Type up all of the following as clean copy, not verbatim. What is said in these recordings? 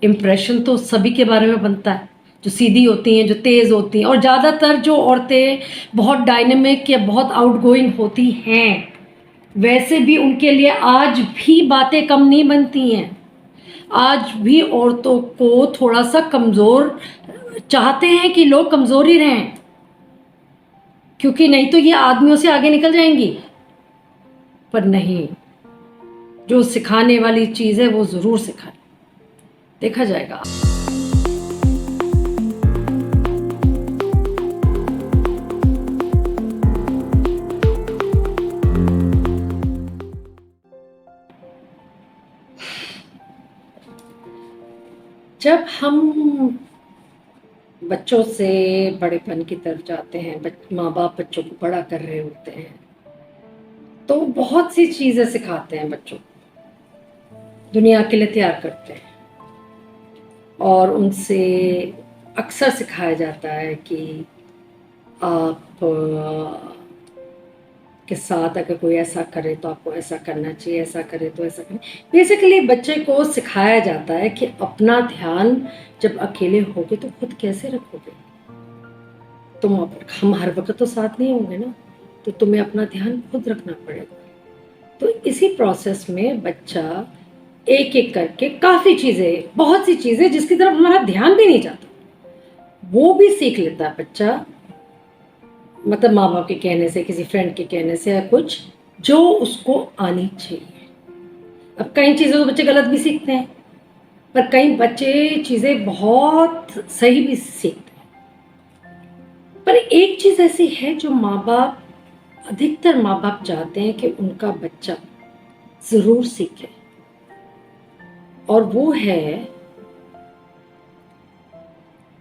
Impression तो सभी के बारे में बनता है, जो सीधी होती हैं, जो तेज़ होती हैं, और ज़्यादातर जो औरतें बहुत डायनेमिक या बहुत आउटगोइंग होती हैं, वैसे भी उनके लिए आज भी बातें कम नहीं बनती हैं। आज भी औरतों को थोड़ा सा कमज़ोर चाहते हैं कि लोग कमज़ोर ही रहें, क्योंकि नहीं तो ये आदमियों से आगे निकल जाएंगी। पर नहीं, जो सिखाने वाली चीज़ है वो ज़रूर सिखाए, देखा जाएगा। जब हम बच्चों से बड़ेपन की तरफ जाते हैं, माँ बाप बच्चों को बड़ा कर रहे होते हैं, तो बहुत सी चीज़ें सिखाते हैं बच्चों को, दुनिया के लिए तैयार करते हैं। और उनसे अक्सर सिखाया जाता है कि आप के साथ अगर कोई ऐसा करे तो आपको ऐसा करना चाहिए, ऐसा करे तो ऐसा करें। बेसिकली बच्चे को सिखाया जाता है कि अपना ध्यान जब अकेले होगे तो खुद कैसे रखोगे। हम हर वक्त तो साथ नहीं होंगे ना, तो तुम्हें अपना ध्यान खुद रखना पड़ेगा। तो इसी प्रोसेस में बच्चा एक एक करके काफ़ी चीज़ें, बहुत सी चीज़ें जिसकी तरफ हमारा ध्यान भी नहीं जाता, वो भी सीख लेता है बच्चा। मतलब माँ बाप के कहने से, किसी फ्रेंड के कहने से, या कुछ जो उसको आनी चाहिए। अब कई चीज़ें तो बच्चे गलत भी सीखते हैं, पर कई बच्चे चीज़ें बहुत सही भी सीखते हैं। पर एक चीज़ ऐसी है जो अधिकतर माँ बाप चाहते हैं कि उनका बच्चा ज़रूर सीखे, और वो है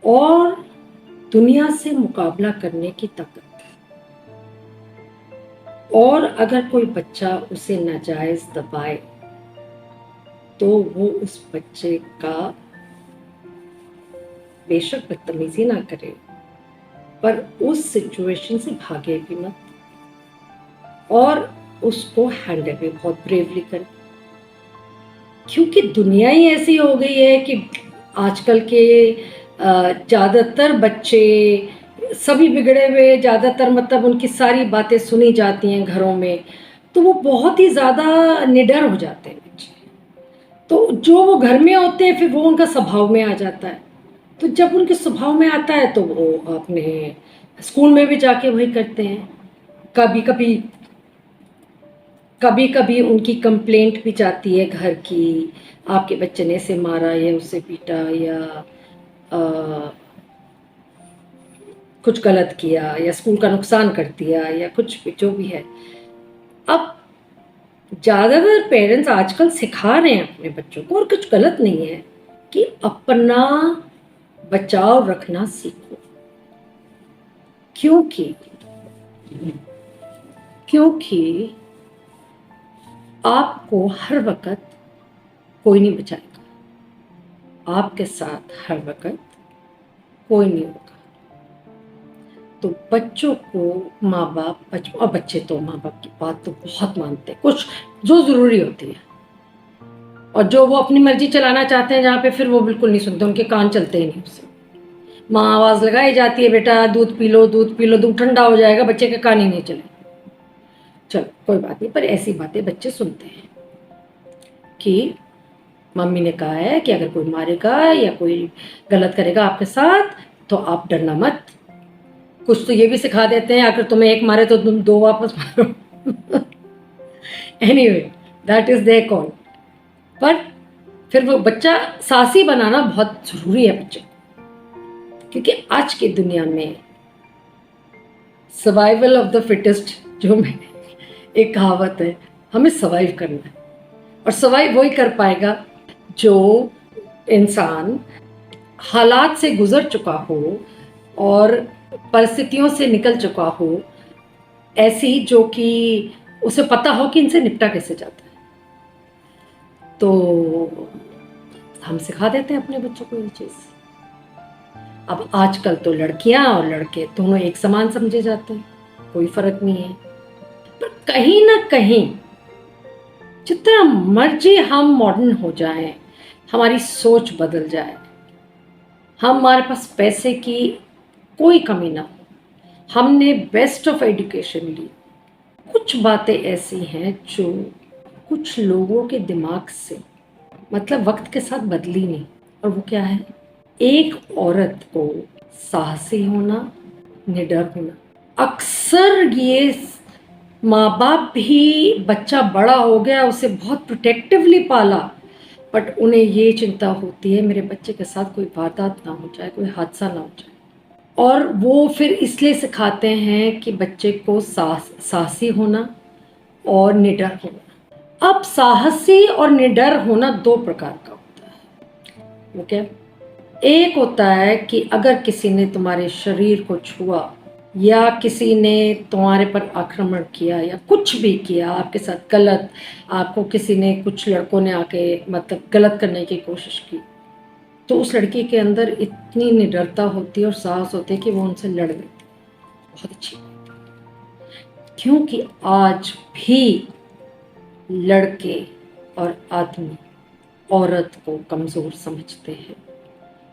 और दुनिया से मुकाबला करने की ताकत। और अगर कोई बच्चा उसे नाजायज़ दबाए तो वो उस बच्चे का बेशक बदतमीजी ना करे, पर उस सिचुएशन से भागे भी मत, और उसको हैंडल भी बहुत ब्रेवली करे। क्योंकि दुनिया ही ऐसी हो गई है कि आजकल के ज़्यादातर बच्चे सभी बिगड़े हुए, ज़्यादातर मतलब उनकी सारी बातें सुनी जाती हैं घरों में, तो वो बहुत ही ज़्यादा निडर हो जाते हैं बच्चे। तो जो वो घर में होते हैं फिर वो उनका स्वभाव में आ जाता है। तो जब उनके स्वभाव में आता है तो वो अपने स्कूल में भी जाके वही करते हैं। कभी कभी कभी कभी उनकी कंप्लेंट भी जाती है घर की, आपके बच्चे ने इसे मारा या उसे पीटा या कुछ गलत किया या स्कूल का नुकसान कर दिया या कुछ भी जो भी है। अब ज़्यादातर पेरेंट्स आजकल सिखा रहे हैं अपने बच्चों को, और कुछ गलत नहीं है, कि अपना बचाव रखना सीखो। क्योंकि आपको हर वक्त कोई नहीं बचाएगा, आपके साथ हर वक्त कोई नहीं होगा। तो बच्चों को माँ बाप, और बच्चे तो माँ बाप की बात तो बहुत मानते हैं, कुछ जो ज़रूरी होती है, और जो वो अपनी मर्जी चलाना चाहते हैं जहाँ पे, फिर वो बिल्कुल नहीं सुनते, उनके कान चलते ही नहीं उससे। माँ आवाज़ लगाई जाती है, बेटा दूध पी लो, दूध पी लो, दूध ठंडा हो जाएगा, बच्चे के कान ही नहीं चले। चलो कोई बात नहीं, पर ऐसी बातें बच्चे सुनते हैं कि मम्मी ने कहा है कि अगर कोई मारेगा या कोई गलत करेगा आपके साथ तो आप डरना मत। कुछ तो ये भी सिखा देते हैं, अगर तुम्हें एक मारे तो तुम दो वापस मारो। Anyway, that is their call. पर फिर वो बच्चा साहसी बनाना बहुत ज़रूरी है बच्चे, क्योंकि आज की दुनिया में सर्वाइवल ऑफ द फिटेस्ट, जो में एक कहावत है, हमें सर्वाइव करना है। और सर्वाइव वही कर पाएगा जो इंसान हालात से गुजर चुका हो और परिस्थितियों से निकल चुका हो, ऐसी जो कि उसे पता हो कि इनसे निपटा कैसे जाता है। तो हम सिखा देते हैं अपने बच्चों को ये चीज़। अब आजकल तो लड़कियां और लड़के दोनों एक समान समझे जाते हैं, कोई फर्क नहीं है। पर कहीं ना कहीं जितना मर्जी हम मॉडर्न हो जाएं, हमारी सोच बदल जाए, हमारे पास पैसे की कोई कमी ना हो, हमने बेस्ट ऑफ एजुकेशन ली। कुछ बातें ऐसी हैं जो कुछ लोगों के दिमाग से मतलब वक्त के साथ बदली नहीं। और वो क्या है? एक औरत को साहसी होना, निडर होना। अक्सर ये माँ बाप भी, बच्चा बड़ा हो गया उसे बहुत प्रोटेक्टिवली पाला, बट उन्हें ये चिंता होती है मेरे बच्चे के साथ कोई वारदात ना हो जाए, कोई हादसा ना हो जाए। और वो फिर इसलिए सिखाते हैं कि बच्चे को साहसी होना और निडर होना। अब साहसी और निडर होना दो प्रकार का होता है। वो क्या? एक होता है कि अगर किसी ने तुम्हारे शरीर को छुआ या किसी ने तुम्हारे पर आक्रमण किया या कुछ भी किया आपके साथ गलत, आपको किसी ने, कुछ लड़कों ने आके मतलब गलत करने की कोशिश की, तो उस लड़की के अंदर इतनी निडरता होती है और साहस होती है कि वो उनसे लड़ लेती है। बहुत अच्छी बात है, क्योंकि आज भी लड़के और आदमी औरत को कमज़ोर समझते हैं।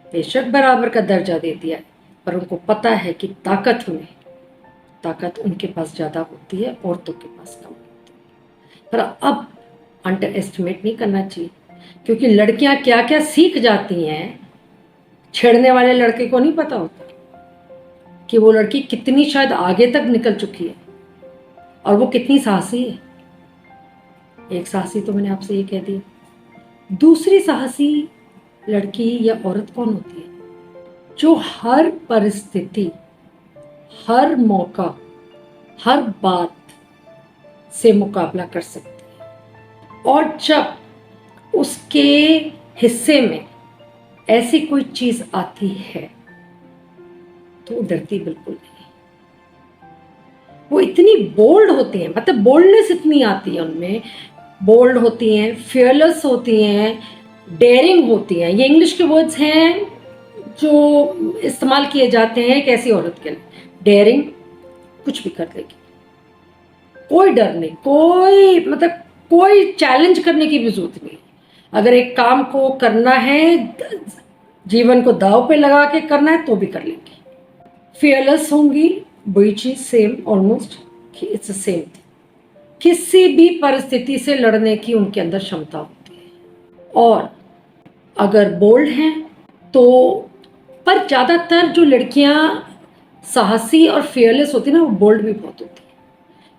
बेशक बराबर का दर्जा दे दिया है, पर उनको पता है कि ताकत उनके पास ज़्यादा होती है, औरतों के पास कम होती है। पर अब अंडर एस्टिमेट नहीं करना चाहिए, क्योंकि लड़कियां क्या क्या सीख जाती हैं, छेड़ने वाले लड़के को नहीं पता होता कि वो लड़की कितनी शायद आगे तक निकल चुकी है और वो कितनी साहसी है। एक साहसी तो मैंने आपसे ये कह दिया। दूसरी साहसी लड़की या औरत कौन होती है? जो हर परिस्थिति, हर मौका, हर बात से मुकाबला कर सकती है, और जब उसके हिस्से में ऐसी कोई चीज आती है तो वो डरती बिल्कुल नहीं। वो इतनी बोल्ड होती हैं, मतलब बोल्डनेस इतनी आती है उनमें, बोल्ड होती हैं, फियरलेस होती हैं, डेयरिंग होती हैं। ये इंग्लिश के वर्ड्स हैं जो इस्तेमाल किए जाते हैं एक ऐसी औरत के लिए। डेयरिंग, कुछ भी कर देगी, कोई डर नहीं, कोई मतलब कोई चैलेंज करने की भी जरूरत नहीं। अगर एक काम को करना है, जीवन को दांव पे लगा के करना है तो भी कर लेंगी। फियरलेस होंगी, वही चीज सेम ऑलमोस्ट, कि इट्स सेम थिंग। किसी भी परिस्थिति से लड़ने की उनके अंदर क्षमता होती है। और अगर बोल्ड हैं तो, पर ज़्यादातर जो लड़कियां साहसी और फियरलेस होती है ना, वो बोल्ड भी बहुत होती है।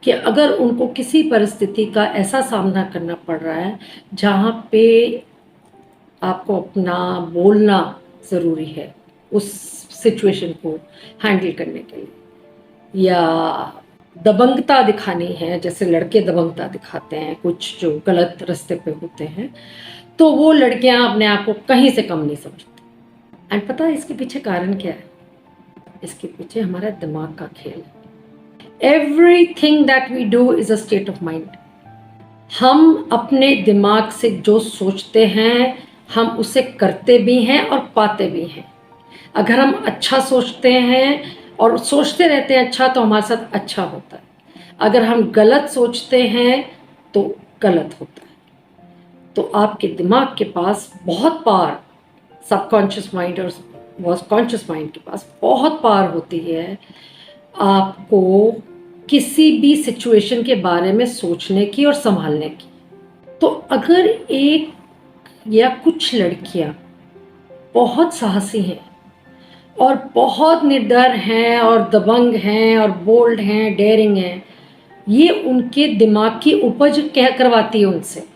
कि अगर उनको किसी परिस्थिति का ऐसा सामना करना पड़ रहा है जहाँ पे आपको अपना बोलना ज़रूरी है उस सिचुएशन को हैंडल करने के लिए, या दबंगता दिखानी है, जैसे लड़के दबंगता दिखाते हैं कुछ जो गलत रास्ते पे होते हैं, तो वो लड़कियां अपने आप को कहीं से कम नहीं समझती। एंड पता है इसके पीछे कारण क्या है? इसके पीछे हमारा दिमाग का खेल है। Everything that we do is a state of mind. हम अपने दिमाग से जो सोचते हैं हम उसे करते भी हैं और पाते भी हैं। अगर हम अच्छा सोचते हैं और सोचते रहते हैं अच्छा, तो हमारे साथ अच्छा होता है। अगर हम गलत सोचते हैं तो गलत होता है। तो आपके दिमाग के पास बहुत पावर, सबकॉन्शियस माइंड और कॉन्शियस माइंड के पास बहुत पावर होती है आपको किसी भी सिचुएशन के बारे में सोचने की और संभालने की। तो अगर एक या कुछ लड़कियां बहुत साहसी हैं और बहुत निडर हैं और दबंग हैं और बोल्ड हैं, डेयरिंग हैं, ये उनके दिमाग की उपज क्या करवाती है उनसे।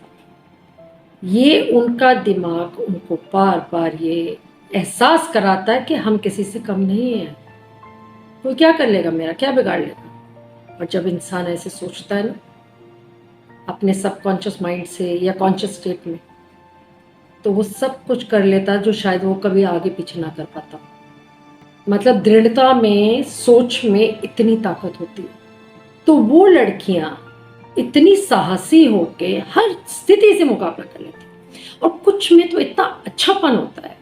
ये उनका दिमाग उनको बार बार ये एहसास कराता है कि हम किसी से कम नहीं हैं, कोई क्या कर लेगा, मेरा क्या बिगाड़ लेगा। और जब इंसान ऐसे सोचता है ना अपने सबकॉन्शियस माइंड से या कॉन्शियस स्टेट में, तो वो सब कुछ कर लेता जो शायद वो कभी आगे पीछे ना कर पाता। मतलब दृढ़ता में, सोच में इतनी ताकत होती है। तो वो लड़कियां इतनी साहसी होके हर स्थिति से मुकाबला कर लेती हैं। और कुछ में तो इतना अच्छापन होता है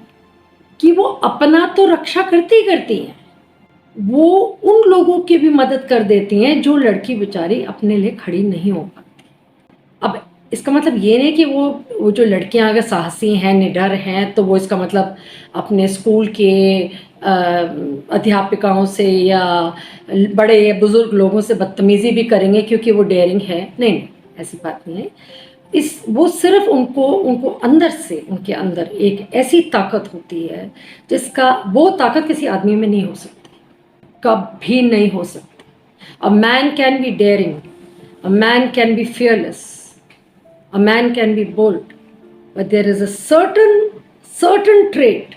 कि वो अपना तो रक्षा करती हैं, वो उन लोगों की भी मदद कर देती हैं जो लड़की बेचारी अपने लिए खड़ी नहीं हो पाती। अब इसका मतलब ये नहीं कि वो जो लड़कियां अगर साहसी हैं, निडर हैं, तो वो इसका मतलब अपने स्कूल के अध्यापिकाओं से या बड़े या बुजुर्ग लोगों से बदतमीजी भी करेंगे क्योंकि वो डेयरिंग है। नहीं नहीं, ऐसी बात नहीं है। इस वो सिर्फ उनको उनको अंदर से, उनके अंदर एक ऐसी ताकत होती है जिसका, वो ताकत किसी आदमी में नहीं हो सकती, कभी नहीं हो सकती। A man can be daring, a man can be fearless, a man can be bold, but there is a certain trait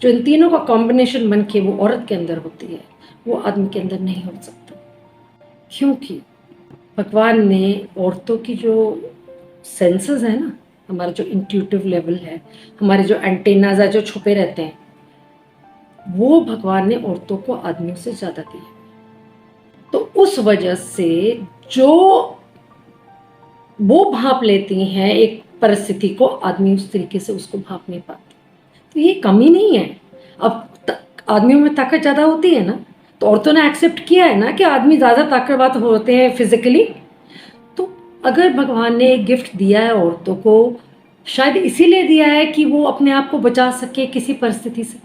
जो इन तीनों का कॉम्बिनेशन बन के वो औरत के अंदर होती है, वो आदमी के अंदर नहीं हो सकता। क्योंकि भगवान ने औरतों की जो सेंसेस है ना, हमारा जो इंट्यूटिव लेवल है, हमारे जो एंटेनाज है जो छुपे रहते हैं, वो भगवान ने औरतों को आदमियों से ज़्यादा दिया। तो उस वजह से जो वो भांप लेती हैं एक परिस्थिति को, आदमी उस तरीके से उसको भांप नहीं पाते। तो ये कमी नहीं है। अब आदमियों में ताकत ज़्यादा होती है ना, तो औरतों ने एक्सेप्ट किया है ना कि आदमी ज़्यादा ताकतवर होते हैं फिजिकली। तो अगर भगवान ने एक गिफ्ट दिया है औरतों को, शायद इसीलिए दिया है कि वो अपने आप को बचा सके किसी परिस्थिति से,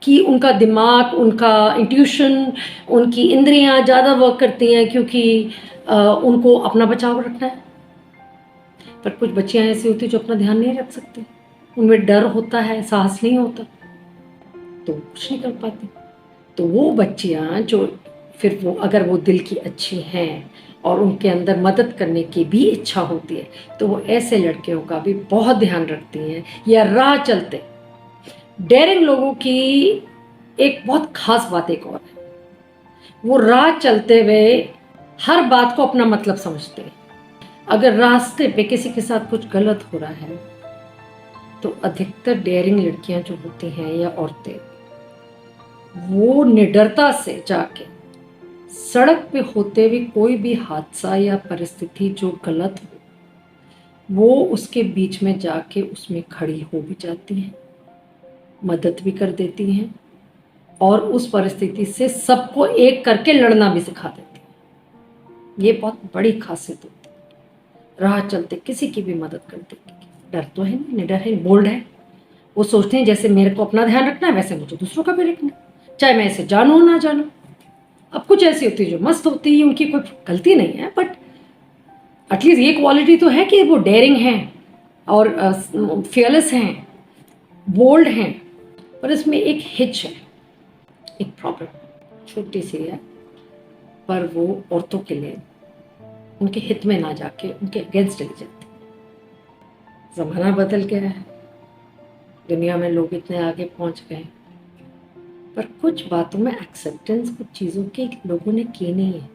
कि उनका दिमाग, उनका इंट्यूशन, उनकी इंद्रियां ज़्यादा वर्क करती हैं क्योंकि उनको अपना बचाव रखना है। पर कुछ बच्चियां ऐसी होती जो अपना ध्यान नहीं रख सकती, उनमें डर होता है, साहस नहीं होता, तो कुछ नहीं कर पाती। तो वो बच्चियां जो फिर वो, अगर वो दिल की अच्छी हैं और उनके अंदर मदद करने की भी इच्छा होती है, तो वो ऐसे लड़कियों का भी बहुत ध्यान रखती हैं। या राह चलते डेयरिंग लोगों की एक बहुत खास बात एक और है, वो राह चलते हुए हर बात को अपना मतलब समझते हैं। अगर रास्ते पे किसी के साथ कुछ गलत हो रहा है, तो अधिकतर डेयरिंग लड़कियां जो होती हैं या औरतें, वो निडरता से जाके सड़क पे होते हुए कोई भी हादसा या परिस्थिति जो गलत हो, वो उसके बीच में जाके उसमें खड़ी हो भी जाती हैं, मदद भी कर देती हैं, और उस परिस्थिति से सबको एक करके लड़ना भी सिखा देती हैं। ये बहुत बड़ी खासियत होती है। राह चलते किसी की भी मदद कर देती है। डर तो है नहीं, निडर है, बोल्ड है। वो सोचते हैं जैसे मेरे को अपना ध्यान रखना है, वैसे मुझे दूसरों का भी रखना है, चाहे मैं इसे जानूँ ना जानूँ। अब कुछ ऐसी होती है जो मस्त होती है, उनकी कोई गलती नहीं है, बट एटलीस्ट ये क्वालिटी तो है कि वो डेयरिंग हैं और फियरलेस हैं, बोल्ड हैं। पर इसमें एक हिच है, एक प्रॉब्लम छोटी सी है, पर वो औरतों के लिए उनके हित में ना जाके उनके अगेंस्ट चली जाती है। ज़माना बदल गया है, दुनिया में लोग इतने आगे पहुंच गए, पर कुछ बातों में एक्सेप्टेंस कुछ चीज़ों के लोगों ने की नहीं है,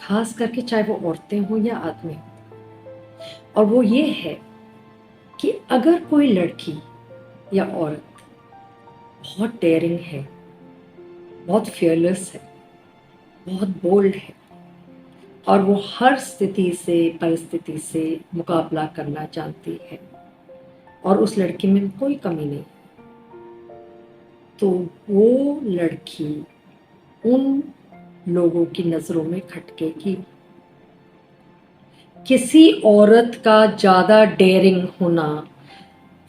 खास करके चाहे वो औरतें हों या आदमी। और वो ये है कि अगर कोई लड़की या औरत बहुत डेयरिंग है, बहुत फियरलेस है, बहुत बोल्ड है, और वो हर स्थिति से, परिस्थिति से मुकाबला करना जानती है, और उस लड़की में कोई कमी नहीं, तो वो लड़की उन लोगों की नज़रों में खटकेगी। किसी औरत का ज़्यादा डेयरिंग होना,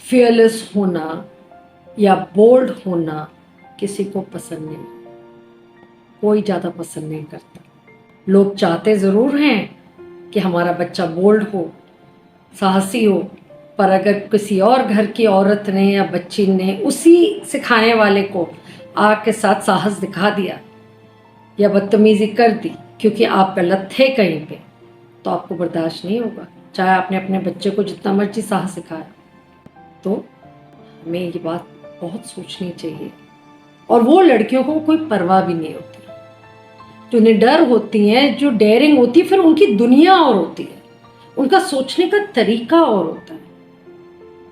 फियरलेस होना या बोल्ड होना किसी को पसंद नहीं, कोई ज़्यादा पसंद नहीं करता। लोग चाहते ज़रूर हैं कि हमारा बच्चा बोल्ड हो, साहसी हो, पर अगर किसी और घर की औरत ने या बच्ची ने उसी सिखाने वाले को आग के साथ साहस दिखा दिया या बदतमीजी कर दी क्योंकि आप गलत थे कहीं पे, तो आपको बर्दाश्त नहीं होगा, चाहे आपने अपने बच्चे को जितना मर्जी साहस सिखाया। तो हमें ये बात बहुत सोचनी चाहिए। और वो लड़कियों को कोई परवाह भी नहीं होती, जो निडर होती हैं, जो डेयरिंग होती है, फिर उनकी दुनिया और होती है, उनका सोचने का तरीका और होता है।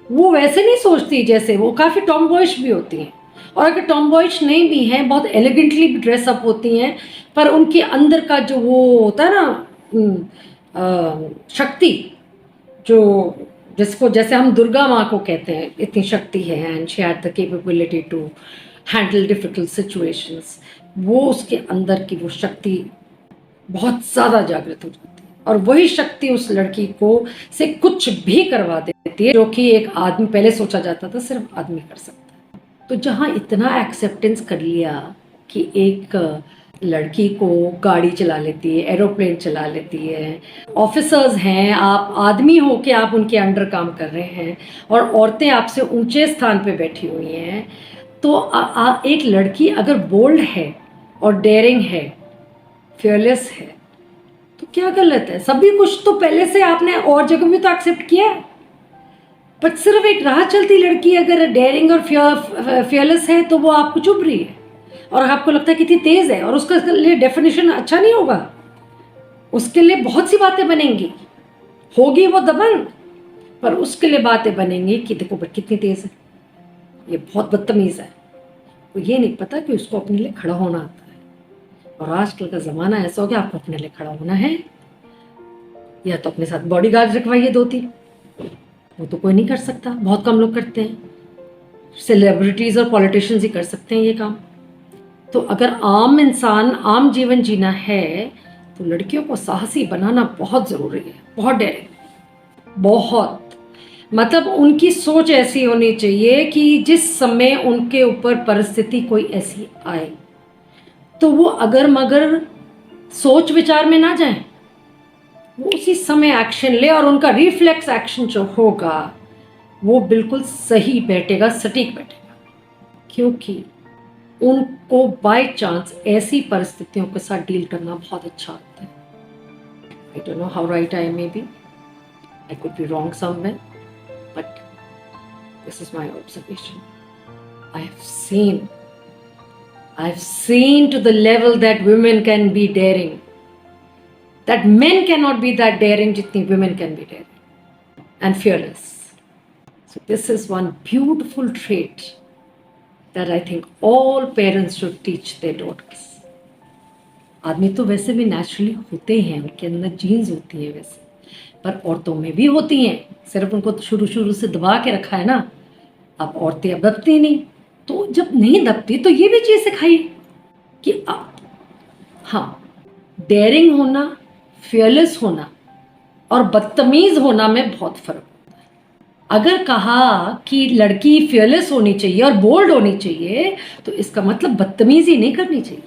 वो वैसे नहीं सोचती, जैसे वो काफ़ी टॉम बॉयश भी होती हैं, और अगर टॉम बॉयश नहीं भी हैं, बहुत एलिगेंटली ड्रेसअप होती हैं, पर उनके अंदर का जो वो होता है ना शक्ति, जो जिसको जैसे हम दुर्गा माँ को कहते हैं, इतनी शक्ति है, and she had the capability to handle difficult situations, वो उसके अंदर की वो शक्ति बहुत ज़्यादा जागृत हो जाती है। और वही शक्ति उस लड़की को से कुछ भी करवा देती है जो कि एक आदमी पहले सोचा जाता था सिर्फ आदमी कर सकता है। तो जहाँ इतना एक्सेप्टेंस कर लिया कि एक लड़की को गाड़ी चला लेती है, एरोप्लेन चला लेती है, ऑफिसर्स हैं, आप आदमी हो के आप उनके अंडर काम कर रहे हैं और औरतें आपसे ऊंचे स्थान पे बैठी हुई हैं, तो एक लड़की अगर बोल्ड है और डेयरिंग है, फियरलेस है, तो क्या गलत है? सभी कुछ तो पहले से आपने और जगह में तो एक्सेप्ट किया है, बट सिर्फ एक राह चलती लड़की अगर डेयरिंग और फियरलेस है तो वो आपको चुभ रही है और आपको लगता है कितनी तेज है, और उसके लिए डेफिनेशन अच्छा नहीं होगा, उसके लिए बहुत सी बातें बनेंगी, होगी वो दबंग, पर उसके लिए बातें बनेंगी कि देखो बट कितनी तेज है, ये बहुत बदतमीज है। तो ये नहीं पता कि उसको अपने लिए खड़ा होना आता है। और आजकल का ज़माना ऐसा हो गया, आपको अपने लिए खड़ा होना है या तो अपने साथ बॉडीगार्ड रखवाइए 2-3, वो तो कोई नहीं कर सकता, बहुत कम लोग करते हैं, सेलिब्रिटीज़ और पॉलिटिशियंस ही कर सकते हैं ये काम। तो अगर आम इंसान आम जीवन जीना है तो लड़कियों को साहसी बनाना बहुत ज़रूरी है, बहुत डेयरिंग, बहुत, मतलब उनकी सोच ऐसी होनी चाहिए कि जिस समय उनके ऊपर परिस्थिति कोई ऐसी आए तो वो अगर मगर सोच विचार में ना जाए, वो उसी समय एक्शन ले और उनका रिफ्लेक्स एक्शन जो होगा वो बिल्कुल सही बैठेगा, सटीक बैठेगा, क्योंकि उनको बाय चांस ऐसी परिस्थितियों के साथ डील करना बहुत अच्छा आता है। I don't know how right I may be, I could be wrong somewhere, but this is my observation. I have seen to the level that women can be daring, that men cannot be that daring jitni women can be daring and fearless. So this is one beautiful trait that I think all parents should teach their daughters. आदमी तो वैसे भी naturally होते हैं, उनके अंदर jeans होती हैं वैसे, पर औरतों में भी होती हैं, सिर्फ उनको शुरू से दबा के रखा है ना। अब औरतें अब दबती नहीं, तो जब नहीं दबती तो ये भी चीज़ सिखाइए कि अब हाँ, डेयरिंग होना, फियरलेस होना और बदतमीज होना में बहुत फर्क होता है। अगर कहा कि लड़की फियरलेस होनी चाहिए और बोल्ड होनी चाहिए तो इसका मतलब बदतमीजी नहीं करनी चाहिए।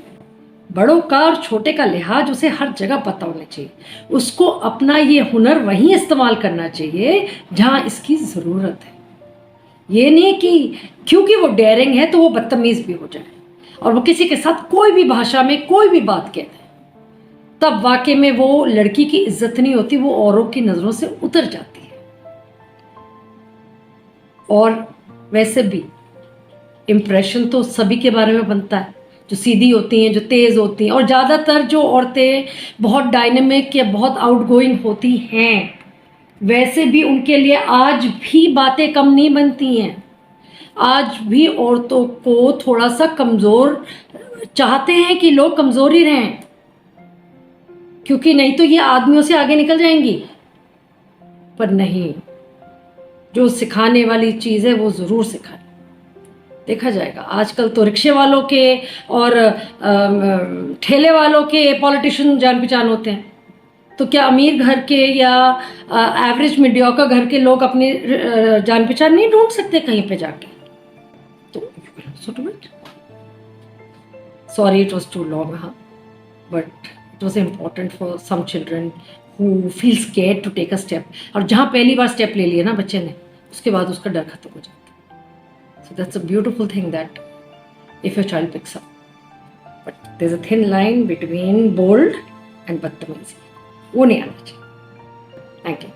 बड़ों का और छोटे का लिहाज उसे हर जगह पता होना चाहिए, उसको अपना ये हुनर वहीं इस्तेमाल करना चाहिए जहाँ इसकी ज़रूरत है। ये नहीं कि क्योंकि वो डेयरिंग है तो वो बदतमीज भी हो जाए और वो किसी के साथ कोई भी भाषा में कोई भी बात कह दे, तब वाकई में वो लड़की की इज्जत नहीं होती, वो औरों की नज़रों से उतर जाती है। और वैसे भी इम्प्रेशन तो सभी के बारे में बनता है, जो सीधी होती हैं, जो तेज़ होती हैं, और ज़्यादातर जो औरतें बहुत डायनेमिक या बहुत आउटगोइंग होती हैं वैसे भी उनके लिए आज भी बातें कम नहीं बनती हैं। आज भी औरतों को थोड़ा सा कमज़ोर चाहते हैं कि लोग कमज़ोर ही रहें, क्योंकि नहीं तो ये आदमियों से आगे निकल जाएंगी। पर नहीं, जो सिखाने वाली चीज़ है वो ज़रूर सिखाए, देखा जाएगा। आजकल तो रिक्शे वालों के और ठेले वालों के पॉलिटिशियन जान पहचान होते हैं, तो क्या अमीर घर के या एवरेज मीडियोकर घर के लोग अपनी जान पहचान नहीं ढूंढ सकते कहीं पे जाके? तो so do it. Sorry it was too long, huh? But it was important for some children who feel scared to take a step. और जहाँ पहली बार स्टेप ले लिया ना बच्चे ने, उसके बाद उसका डर खत्म हो जाता है। So that's a beautiful thing that if your child picks up. But there's a thin line between bold and बदतमीजी, वो नहीं आना चाहिए। Thank you.